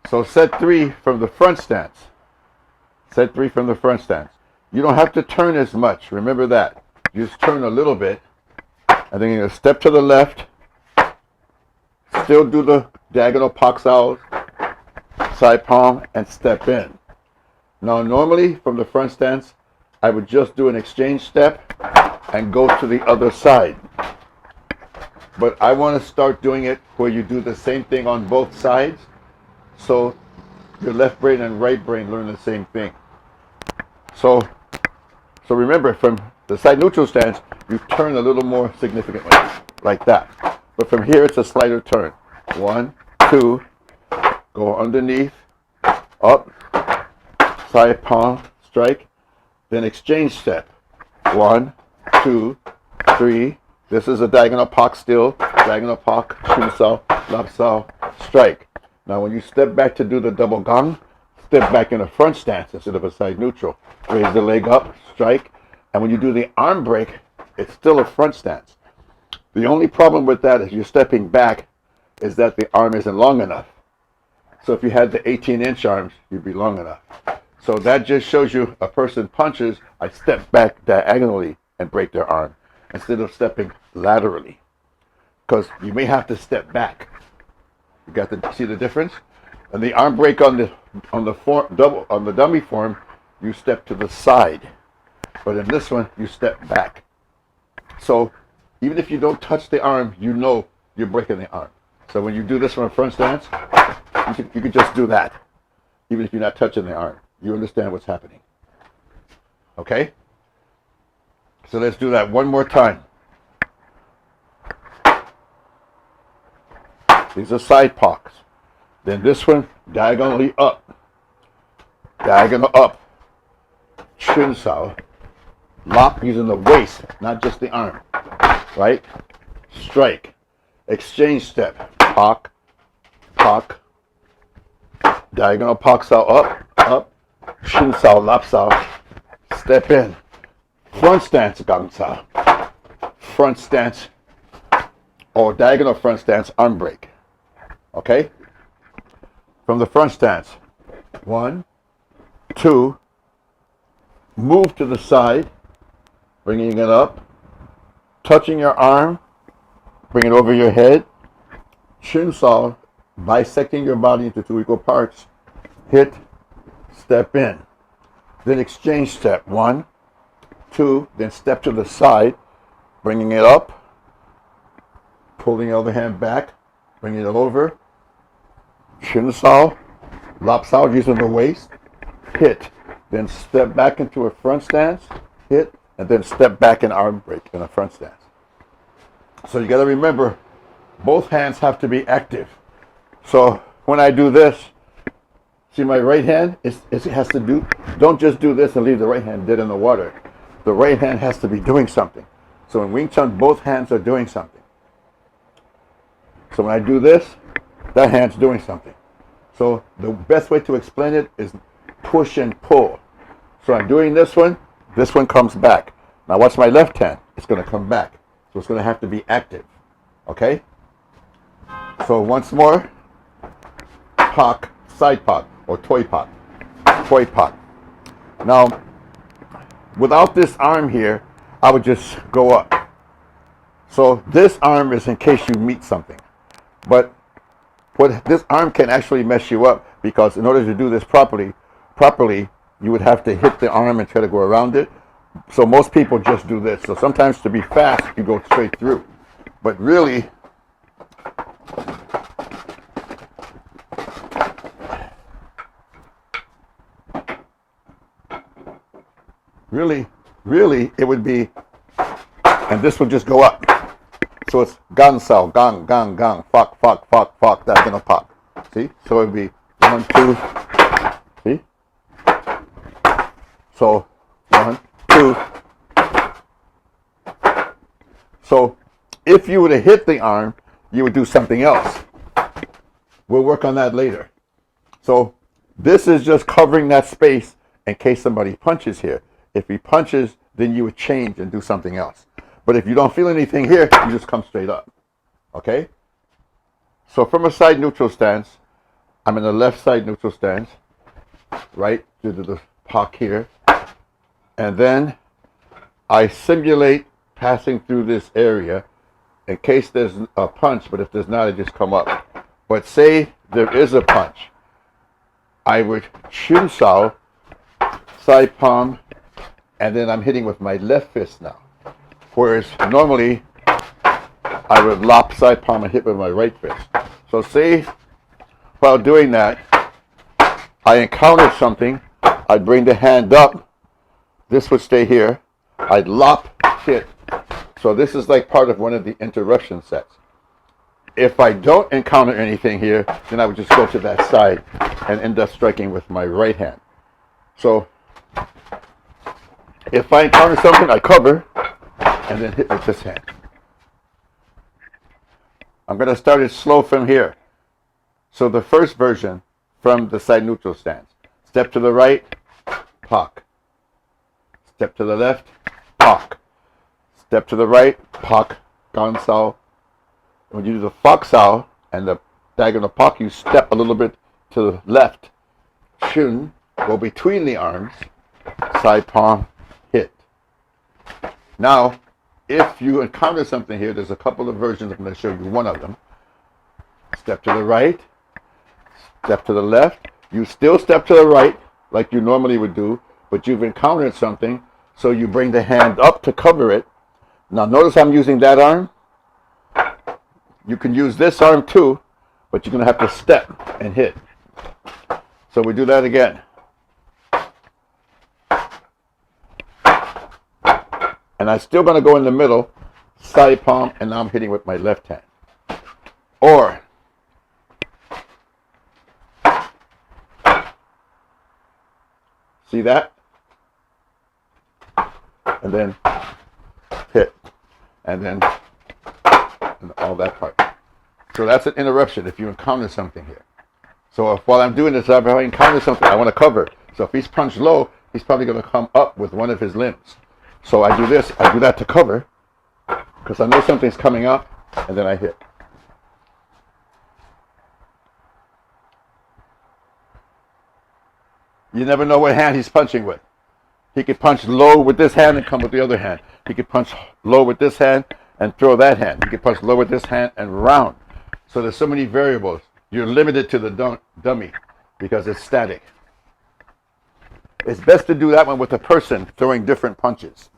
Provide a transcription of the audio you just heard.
So set 3 from the front stance. Set 3 from the front stance. You don't have to turn as much. Remember that. You just turn a little bit. And then you're going to step to the left. Still do the diagonal pak sao, side palm, and step in. Now normally from the front stance, I would just do an exchange step and go to the other side. But I want to start doing it where you do the same thing on both sides, so your left brain and right brain learn the same thing. So remember, from the side neutral stance, you turn a little more significantly, like that. But from here, it's a slighter turn. 1, 2, go underneath, up, side palm, strike, then exchange step. 1, 2, 3. This is a diagonal pak still. Diagonal pak, chun sao, lap sao, strike. Now when you step back to do the double gong, step back in a front stance instead of a side neutral. Raise the leg up, strike. And when you do the arm break, it's still a front stance. The only problem with that is you're stepping back is that the arm isn't long enough. So if you had the 18-inch arms, you'd be long enough. So that just shows you a person punches, I step back diagonally and break their arm instead of stepping laterally. Because you may have to step back. You got to see the difference? And the arm break on the dummy form, you step to the side. But in this one, you step back. So even if you don't touch the arm, you know you're breaking the arm. So when you do this from a front stance, you can just do that, even if you're not touching the arm. You understand what's happening. Okay? So let's do that one more time. These are side paks. Then this one, diagonally up. Diagonal up. Chun sao. Lock using the waist, not just the arm. Right? Strike. Exchange step. Pak. Pak. Diagonal pak sao up. Up. Chun sao, lap sao. Step in. Front stance, gong sao. Front stance. Or diagonal front stance, arm break. Okay? From the front stance. 1, 2. Move to the side. Bringing it up. Touching your arm. Bring it over your head. Chun sao. Bisecting your body into 2 equal parts. Hit. Step in. Then exchange step. 1, 2. Then step to the side. Bringing it up. Pulling the other hand back. Bringing it over. Chun sao. Lap sao using the waist. Hit. Then step back into a front stance. Hit. And then step back and arm break in a front stance. So you got to remember, both hands have to be active. So when I do this, see my right hand, it has to do, don't just do this and leave the right hand dead in the water. The right hand has to be doing something. So in Wing Chun, both hands are doing something. So when I do this, that hand's doing something. So the best way to explain it is push and pull. So I'm doing this one comes back. Now watch my left hand, it's going to come back. So it's going to have to be active. Okay? So once more, pak, side pak, or toy pak. Toy pak. Now, without this arm here, I would just go up. So this arm is in case you meet something. But this arm can actually mess you up, because in order to do this properly, you would have to hit the arm and try to go around it. So most people just do this. So sometimes to be fast, you go straight through. But really, it would be, and this would just go up. So it's gang sao, gang, gang, gang, fak, fak, fak, fak, diagonal pak. See? So it would be 1, 2, see? So 1, 2. So if you were to hit the arm, you would do something else. We'll work on that later. So this is just covering that space in case somebody punches here. If he punches, then you would change and do something else. But if you don't feel anything here, you just come straight up. Okay? So from a side neutral stance, I'm in the left side neutral stance, right to the pock here, and then I simulate passing through this area in case there's a punch, but if there's not, I just come up. But say there is a punch, I would chin sao, side palm, and then I'm hitting with my left fist now. Whereas normally I would lop side palm and hit with my right fist. So say while doing that, I encountered something, I'd bring the hand up, this would stay here, I'd lop, hit. So this is like part of one of the interruption sets. If I don't encounter anything here, then I would just go to that side and end up striking with my right hand. So if I encounter something, I cover and then hit with this hand. I'm going to start it slow from here. So the first version from the side neutral stance. Step to the right, pock. Step to the left, pock. Step to the right, pock, gan sao. When you do the fox sao and the diagonal pock, you step a little bit to the left. Shun, go between the arms, side palm, hit. Now, if you encounter something here, there's a couple of versions. I'm going to show you one of them. Step to the right, step to the left. You still step to the right like you normally would do, but you've encountered something, so you bring the hand up to cover it. Now notice I'm using that arm. You can use this arm too, but you're going to have to step and hit. So we do that again. And I'm still going to go in the middle, side palm, and now I'm hitting with my left hand. Or, see that? And then hit. And then and all that part. So that's an interruption if you encounter something here. So while I'm doing this, if I encounter something, I want to cover. So if he's punched low, he's probably going to come up with one of his limbs. So I do this, I do that to cover, because I know something's coming up, and then I hit. You never know what hand he's punching with. He could punch low with this hand and come with the other hand. He could punch low with this hand and throw that hand. He could punch low with this hand and round. So there's so many variables. You're limited to the dummy because it's static. It's best to do that one with a person throwing different punches.